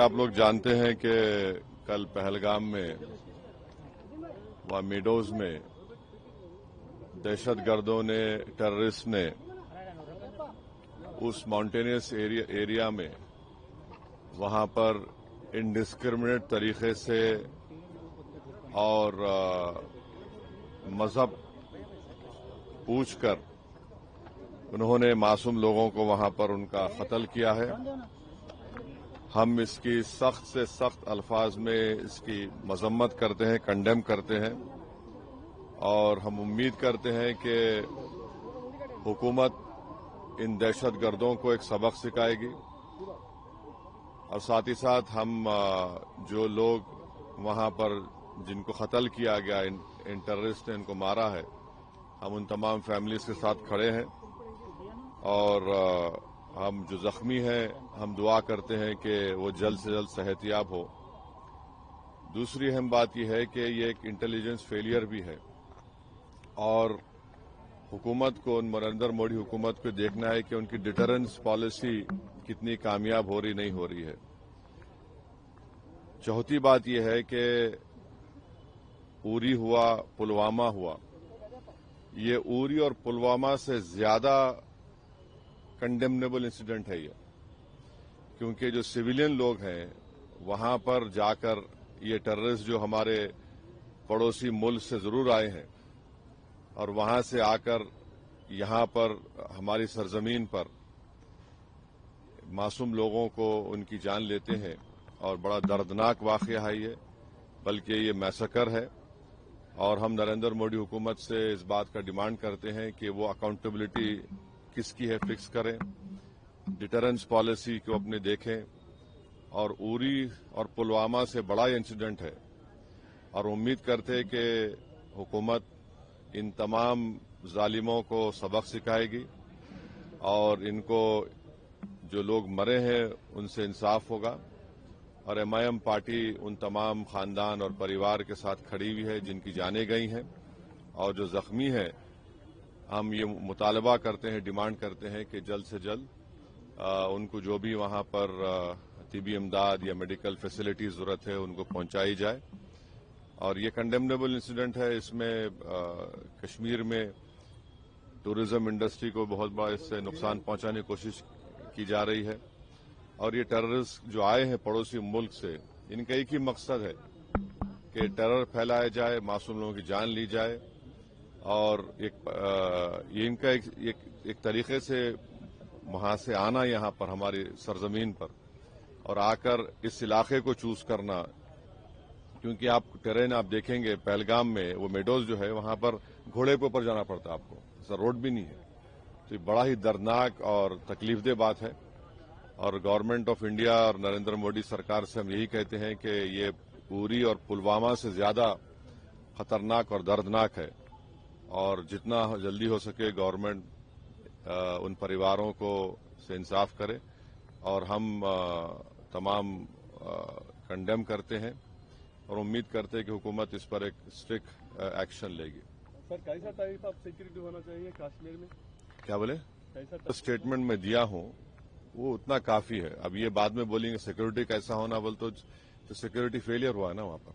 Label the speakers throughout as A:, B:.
A: आप लोग जानते हैं कि कल पहलगाम में वहाँ मीडोज में दहशतगर्दों ने टेररिस्ट ने उस माउंटेनियस एरिया में वहाँ पर इंडिस्क्रिमिनेट तरीके से और मजहब पूछकर उन्होंने मासूम लोगों को वहाँ पर उनका कत्ल किया है। हम इसकी सख्त से सख्त अल्फाज में इसकी मजम्मत करते हैं, कंडेम करते हैं और हम उम्मीद करते हैं कि हुकूमत इन दहशतगर्दों को एक सबक सिखाएगी और साथ ही साथ हम जो लोग वहां पर जिनको कत्ल किया गया, इन टेररिस्ट ने इनको मारा है, हम उन तमाम फैमिलीज के साथ खड़े हैं और हम जो जख्मी हैं हम दुआ करते हैं कि वो जल्द से जल्द सेहतयाब हो। दूसरी अहम बात यह है कि ये एक इंटेलिजेंस फेलियर भी है और हुकूमत को, नरेंद्र मोदी हुकूमत को देखना है कि उनकी डिटरेंस पॉलिसी कितनी कामयाब हो रही नहीं हो रही है। चौथी बात यह है कि उरी हुआ, पुलवामा हुआ, ये उरी और पुलवामा से ज्यादा कंडेमनेबल इंसिडेंट है ये, क्योंकि जो सिविलियन लोग हैं वहां पर जाकर ये टेररिस्ट जो हमारे पड़ोसी मुल्क से जरूर आए हैं और वहां से आकर यहां पर हमारी सरजमीन पर मासूम लोगों को उनकी जान लेते हैं और बड़ा दर्दनाक वाकया है ये, बल्कि ये मैसेकर है और हम नरेंद्र मोदी हुकूमत से इस बात का डिमांड करते हैं कि वो अकाउंटेबिलिटी किसकी है फिक्स करें, डिटरेंस पॉलिसी को अपने देखें और उरी और पुलवामा से बड़ा इंसिडेंट है और उम्मीद करते हैं कि हुकूमत इन तमाम जालिमों को सबक सिखाएगी और इनको जो लोग मरे हैं उनसे इंसाफ होगा और एमआईएम पार्टी उन तमाम खानदान और परिवार के साथ खड़ी हुई है जिनकी जानें गई हैं और जो जख्मी हैं हम ये मुतालबा करते हैं, डिमांड करते हैं कि जल्द से जल्द उनको जो भी वहां पर तिबी इमदाद या मेडिकल फैसिलिटी जरूरत है उनको पहुंचाई जाए। और ये कंडेमनेबल इंसिडेंट है। इसमें कश्मीर में टूरिज्म इंडस्ट्री को बहुत बड़ा इससे नुकसान पहुंचाने की कोशिश की जा रही है और ये टेररिस्ट जो आए हैं पड़ोसी मुल्क से, इनका एक ही मकसद है कि टेरर फैलाया जाए, मासूम लोगों की जान ली जाए और ये इनका एक तरीके से वहां से आना यहां पर हमारी सरजमीन पर और आकर इस इलाके को चूज करना, क्योंकि आप टेरेन आप देखेंगे पहलगाम में वो मेडोज जो है वहां पर घोड़े के ऊपर जाना पड़ता है आपको, ऐसा रोड भी नहीं है। तो ये बड़ा ही दर्दनाक और तकलीफदेह बात है और गवर्नमेंट ऑफ इंडिया और नरेंद्र मोदी सरकार से हम यही कहते हैं कि ये उरी और पुलवामा से ज्यादा खतरनाक और दर्दनाक है और जितना जल्दी हो सके गवर्नमेंट उन परिवारों को से इंसाफ करे और हम तमाम कंडेम करते हैं और उम्मीद करते हैं कि हुकूमत इस पर एक स्ट्रिक्ट एक्शन लेगी।
B: सर, कैसा टाइप ऑफ सिक्योरिटी होना चाहिए कश्मीर में?
A: क्या बोले?
B: कैसा
A: स्टेटमेंट में दिया हूं वो उतना काफी है। अब ये बाद में बोलेंगे सिक्योरिटी कैसा होना बोल तो सिक्योरिटी फेलियर हुआ ना, वहां पर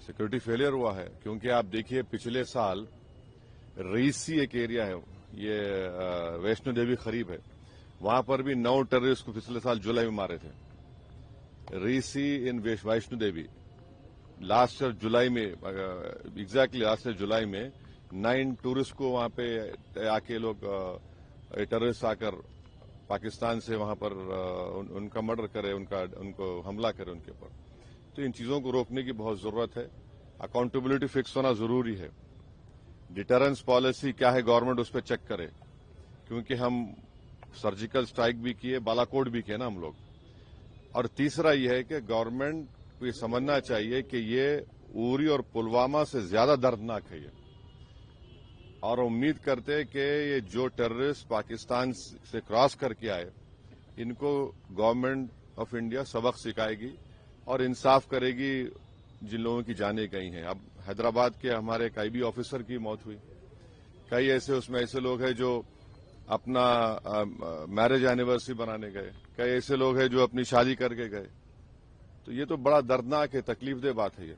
A: सिक्योरिटी फेलियर हुआ है क्योंकि आप देखिए पिछले साल रीसी एक एरिया है, ये वैष्णो देवी करीब है, वहां पर भी 9 टेररिस्ट को पिछले साल जुलाई में मारे थे। रीसी इन वैष्णो देवी लास्ट ईयर जुलाई में, एग्जैक्टली लास्ट ईयर जुलाई में 9 टूरिस्ट को वहां पे आके लोग टेररिस्ट आकर पाकिस्तान से वहां पर उनका मर्डर करे, उनको हमला करे उनके ऊपर। तो इन चीजों को रोकने की बहुत जरूरत है। अकाउंटेबिलिटी फिक्स होना जरूरी है। डिटरेंस पॉलिसी क्या है गवर्नमेंट उस पर चेक करे, क्योंकि हम सर्जिकल स्ट्राइक भी किए, बालाकोट भी किए ना हम लोग। और तीसरा यह है कि गवर्नमेंट को ये समझना चाहिए कि ये उरी और पुलवामा से ज्यादा दर्दनाक है ये, और उम्मीद करते हैं कि ये जो टेररिस्ट पाकिस्तान से क्रॉस करके आए इनको गवर्नमेंट ऑफ इंडिया सबक सिखाएगी और इंसाफ करेगी जिन लोगों की जानें गई हैं। अब हैदराबाद के हमारे एक आईबी ऑफिसर की मौत हुई, कई ऐसे उसमें ऐसे लोग हैं जो اپنا میرج اینیورسری بنانے گئے، کئی ایسے لوگ ہیں جو اپنی شادی کر کے گئے. تو یہ تو بڑا دردناک ہے، تکلیف دہ بات ہے یہ.